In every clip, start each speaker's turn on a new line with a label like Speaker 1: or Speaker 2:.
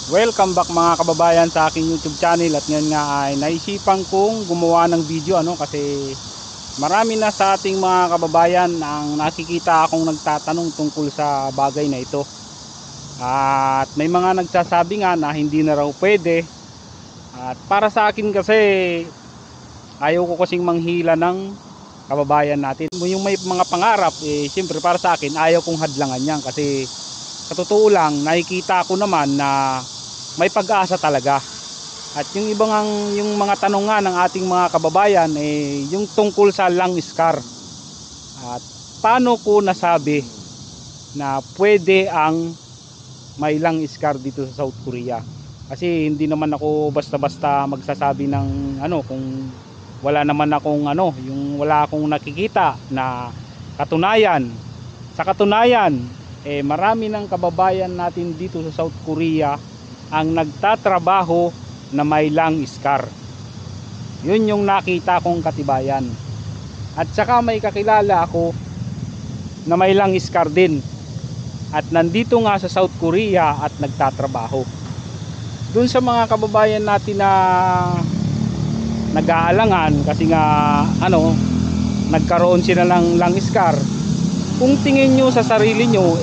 Speaker 1: Welcome back mga kababayan sa aking YouTube channel. At ngayon nga ay naisipan kong gumawa ng video kasi marami na sa ating mga kababayan ang nakikita akong nagtatanong tungkol sa bagay na ito. At may mga nagsasabi nga na hindi na raw pwede. At para sa akin kasi ayaw ko kasing manghila ng kababayan natin. Yung may mga pangarap siyempre para sa akin ayaw kong hadlangan yan, kasi sa totoo lang nakikita ko naman na may pag-asa talaga. At yung ibang yung mga tanong nga ng ating mga kababayan yung tungkol sa lung scar. At paano ko nasabi na pwede ang may lung scar dito sa South Korea? Kasi hindi naman ako basta-basta magsasabi ng kung wala naman akong yung wala akong nakikita na katunayan. Sa katunayan, marami ng kababayan natin dito sa South Korea ang nagtatrabaho na may lung scar. Yun yung nakita kong katibayan. At saka may kakilala ako na may lung scar din, at nandito nga sa South Korea at nagtatrabaho. Dun sa mga kababayan natin na nag-aalangan kasi nga nagkaroon sila ng lung scar, kung tingin nyo sa sarili nyo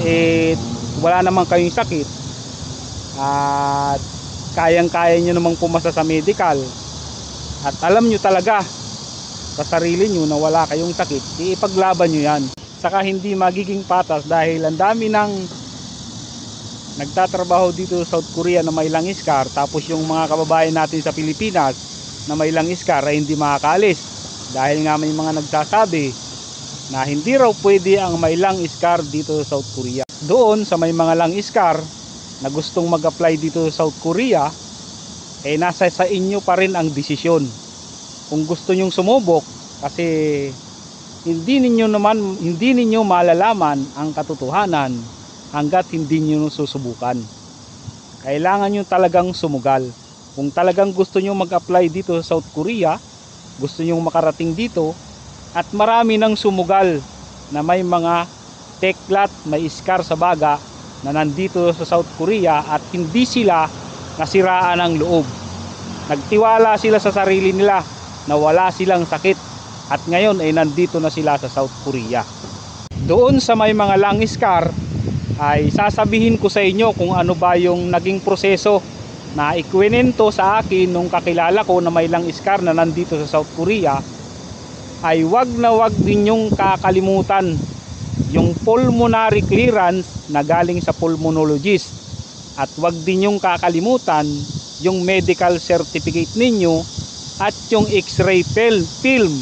Speaker 1: wala namang kayong sakit at kayang-kaya nyo namang pumasa sa medical, at alam nyo talaga sa sarili nyo na wala kayong sakit, ipaglaban nyo yan. Saka hindi magiging patas dahil ang dami ng nagtatrabaho dito sa South Korea na may lung scar, tapos yung mga kababayan natin sa Pilipinas na may lung scar ay hindi makakaalis dahil nga may mga nagsasabi na hindi raw pwede ang may lung scar dito sa South Korea. Doon sa may mga lung scar na gustong mag-apply dito sa South Korea, nasa sa inyo pa rin ang desisyon kung gusto nyong sumubok, kasi hindi ninyo malalaman ang katotohanan hanggat hindi nyo susubukan. Kailangan nyo talagang sumugal. Kung talagang gusto nyo mag-apply dito sa South Korea, gusto nyo makarating dito, at marami nang sumugal na may mga teklat, may scar sa baga na nandito sa South Korea at hindi sila nasiraan ang loob. Nagtiwala sila sa sarili nila na wala silang sakit, at ngayon nandito na sila sa South Korea. Doon sa may mga lung scar ay sasabihin ko sa inyo kung ano ba yung naging proseso na ikwento sa akin nung kakilala ko na may lung scar na nandito sa South Korea. Ay wag na wag ninyong kakalimutan yung pulmonary clearance na galing sa pulmonologist, at wag din yung kakalimutan yung medical certificate ninyo at yung x-ray film,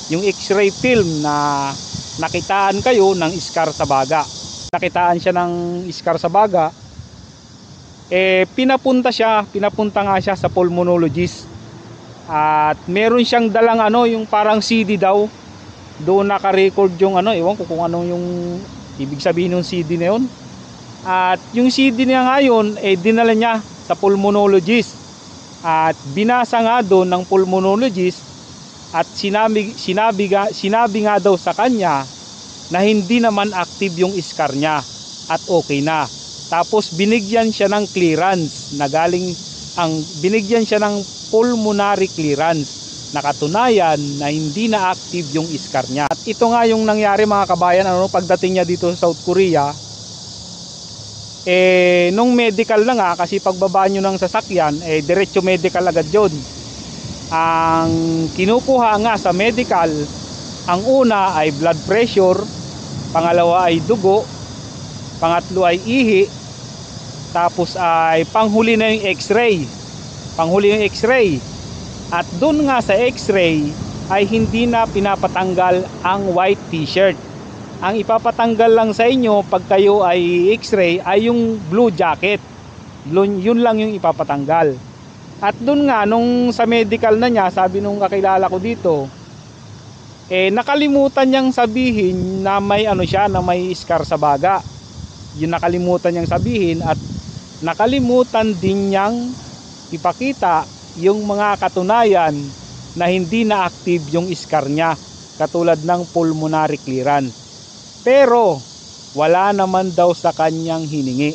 Speaker 1: yung x-ray film na nakitaan kayo ng scar sa baga. Nakitaan siya ng scar sa baga, pinapunta nga siya sa pulmonologist, at meron siyang dalang yung parang CD daw. Doon naka-record yung ewan ko kung ano yung ibig sabihin ng CD na yun. At yung CD niya ngayon dinala niya sa pulmonologist, at binasa nga doon ng pulmonologist, at sinabi nga daw sa kanya na hindi naman active yung scar niya at okay na. Tapos binigyan siya ng clearance na binigyan siya ng pulmonary clearance, nakatunayan na hindi na active yung scar niya. At ito nga yung nangyari mga kabayan, pagdating niya dito sa South Korea, nung medical na nga, kasi pagbaba nyo ng sasakyan diretso medical agad yun. Ang kinukuha nga sa medical, ang una ay blood pressure, pangalawa ay dugo, pangatlo ay ihi, tapos ay panghuli na yung x-ray. At doon nga sa x-ray ay hindi na pinapatanggal ang white t-shirt. Ang ipapatanggal lang sa inyo pag kayo ay x-ray ay yung blue jacket. Yun lang yung ipapatanggal. At doon nga nung sa medical na niya, sabi nung kakilala ko dito, nakalimutan niyang sabihin na may na may scar sa baga. Yun nakalimutan niyang sabihin, at nakalimutan din niyang ipakita yung mga katunayan na hindi na active yung scar niya, katulad ng pulmonary clearance. Pero wala naman daw sa kanyang hiningi.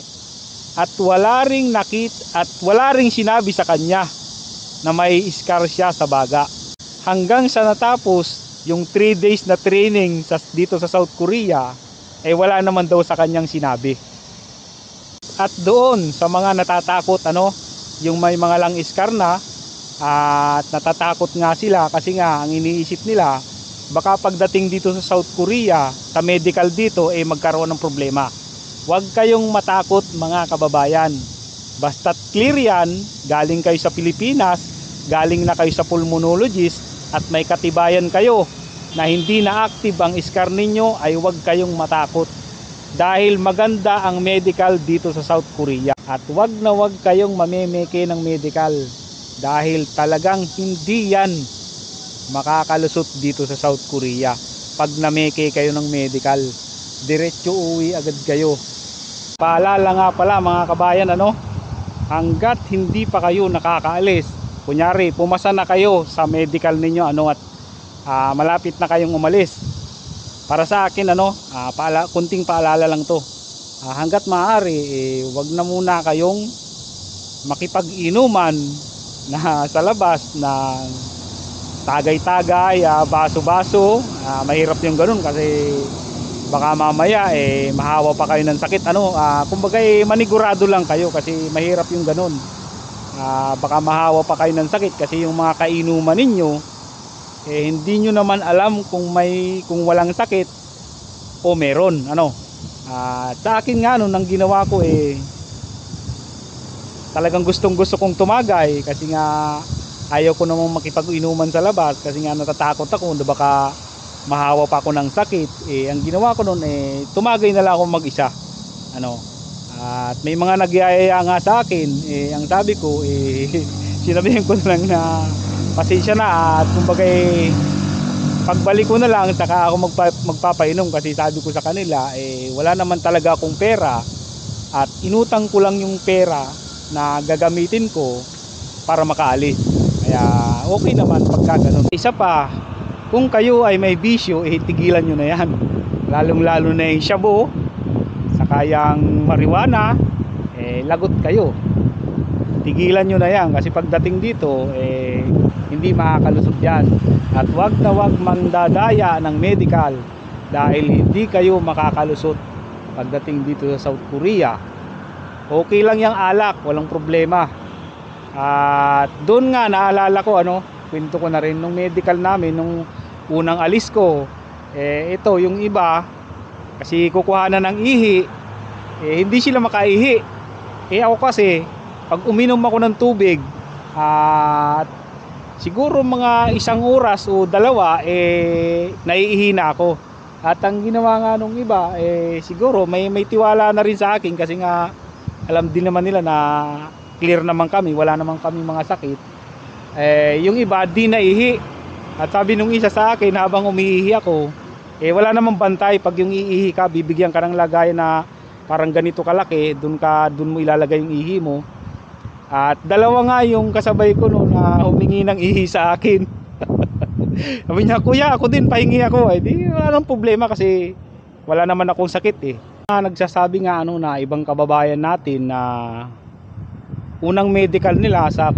Speaker 1: at wala ring sinabi sa kanya na may scar siya sa baga. Hanggang sa natapos yung 3 days na training dito sa South Korea, wala naman daw sa kanyang sinabi. At doon sa mga natatakot, yung may mga lang scar na, at natatakot nga sila kasi nga ang iniisip nila baka pagdating dito sa South Korea, sa medical dito magkaroon ng problema. Huwag kayong matakot mga kababayan. Basta't clear yan, galing kayo sa Pilipinas, galing na kayo sa pulmonologist, at may katibayan kayo na hindi na active ang scar ninyo, ay huwag kayong matakot. Dahil maganda ang medical dito sa South Korea. At huwag na huwag kayong mamemeke ng medical. Dahil talagang hindi yan makakalusot dito sa South Korea. Pag nameke kayo ng medical, diretso uwi agad kayo. Paalala nga pala mga kabayan, hanggat hindi pa kayo nakakaalis, kunyari pumasa na kayo sa medical ninyo, at malapit na kayong umalis, para sa akin kunting paalala lang to, hanggat maaari wag na muna kayong makipag-inuman na sa labas ng tagay-tagay, baso-baso. Mahirap yung ganun kasi baka mamaya mahawa pa kayo ng sakit. Kumbaga manigurado lang kayo kasi mahirap yung ganun. Baka mahawa pa kayo ng sakit kasi yung mga kainuman ninyo hindi nyo naman alam kung walang sakit o meron. Sa akin nga nang ginawa ko talagang gustong gusto kong tumagay kasi nga ayaw ko namang makipag-inuman sa labas kasi nga natatakot ako na baka mahawa pa ako ng sakit. Ang ginawa ko noon tumagay na lang ako mag-isa. At may mga nagyayaya nga sa akin, ang sabi ko sinabihin ko na lang na pasensya na, at kumbaga pagbalik ko na lang saka ako magpapainom kasi sabi ko sa kanila wala naman talaga akong pera at inutang ko lang yung pera na gagamitin ko para makaalis. Kaya okay naman pagka ganun. Isa pa, kung kayo ay may bisyo, tigilan nyo na yan. Lalong lalo na yung shabu, saka yung marijuana, lagot kayo. Tigilan nyo na yan kasi pagdating dito hindi makakalusot yan. At wag na wag mandadaya ng medical dahil hindi kayo makakalusot pagdating dito sa South Korea. Okay lang yung alak, walang problema. At doon nga naalala ko, kwento ko na rin nung medical namin nung unang alis ko, ito yung iba kasi kukuha na ng ihi, hindi sila makaihi. Ako kasi pag uminom ako ng tubig at siguro mga 1 oras o 2 naiihi na ako. At ang ginawa nga nung iba siguro may tiwala na rin sa akin kasi nga alam din naman nila na clear naman kami, wala naman kami mga sakit. Yung iba di naihi. At sabi nung isa sa akin habang umiihi ako, wala namang bantay. Pag yung iihi ka, bibigyan ka ng lagay na parang ganito kalaki, dun mo ilalagay yung ihi mo. At 2 nga yung kasabay ko noon na humingi ng ihi sa akin. Sabi niya, kuya ako din pahingi ako. Di wala nang problema kasi wala naman akong sakit. Nagsasabi nga na ibang kababayan natin na unang medical nila sa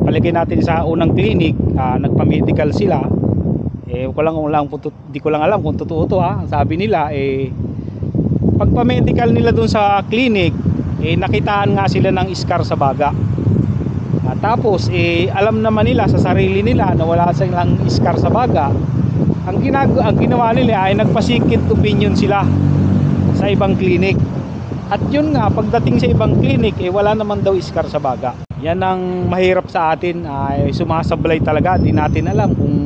Speaker 1: palagay natin sa unang clinic, nagpa-medical sila. Di ko lang alam kung totoo to Ang sabi nila pagpa-medical nila dun sa clinic, nakitaan nga sila ng scar sa baga. Tapos alam naman nila sa sarili nila na wala silang scar sa baga. Ang ginawa nila ay nagpa-second opinion sila sa ibang clinic. At yun nga, pagdating sa ibang clinic wala naman daw scar sa baga. Yan ang mahirap sa atin, sumasablay talaga. Di natin alam kung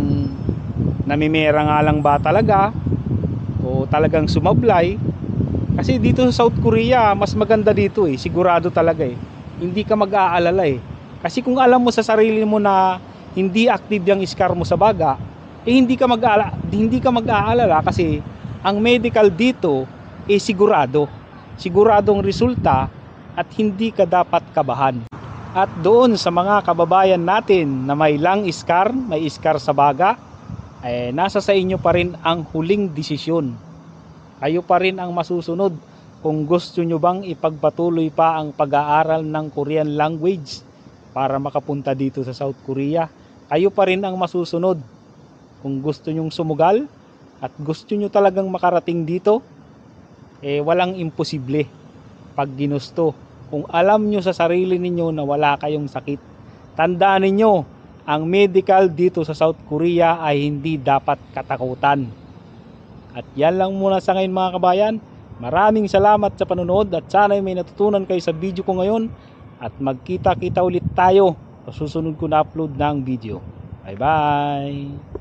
Speaker 1: namimera nga lang ba talaga o talagang sumablay. Kasi dito sa South Korea mas maganda dito sigurado talaga hindi ka mag-aalala kasi kung alam mo sa sarili mo na hindi active yung scar mo sa baga, hindi ka mag-aalala kasi ang medical dito siguradong resulta at hindi ka dapat kabahan. At doon sa mga kababayan natin na may scar sa baga, nasa sa inyo pa rin ang huling desisyon. Kayo pa rin ang masusunod kung gusto nyo bang ipagpatuloy pa ang pag-aaral ng Korean language para makapunta dito sa South Korea. Kayo pa rin ang masusunod. Kung gusto nyong sumugal at gusto nyo talagang makarating dito, walang imposible pag ginusto. Kung alam nyo sa sarili ninyo na wala kayong sakit, tandaan ninyo, ang medical dito sa South Korea ay hindi dapat katakutan. At yan lang muna sa ngayon mga kabayan. Maraming salamat sa panonood at sana may natutunan kayo sa video ko ngayon. At magkita-kita ulit tayo sa susunod ko na upload ng video. Bye bye!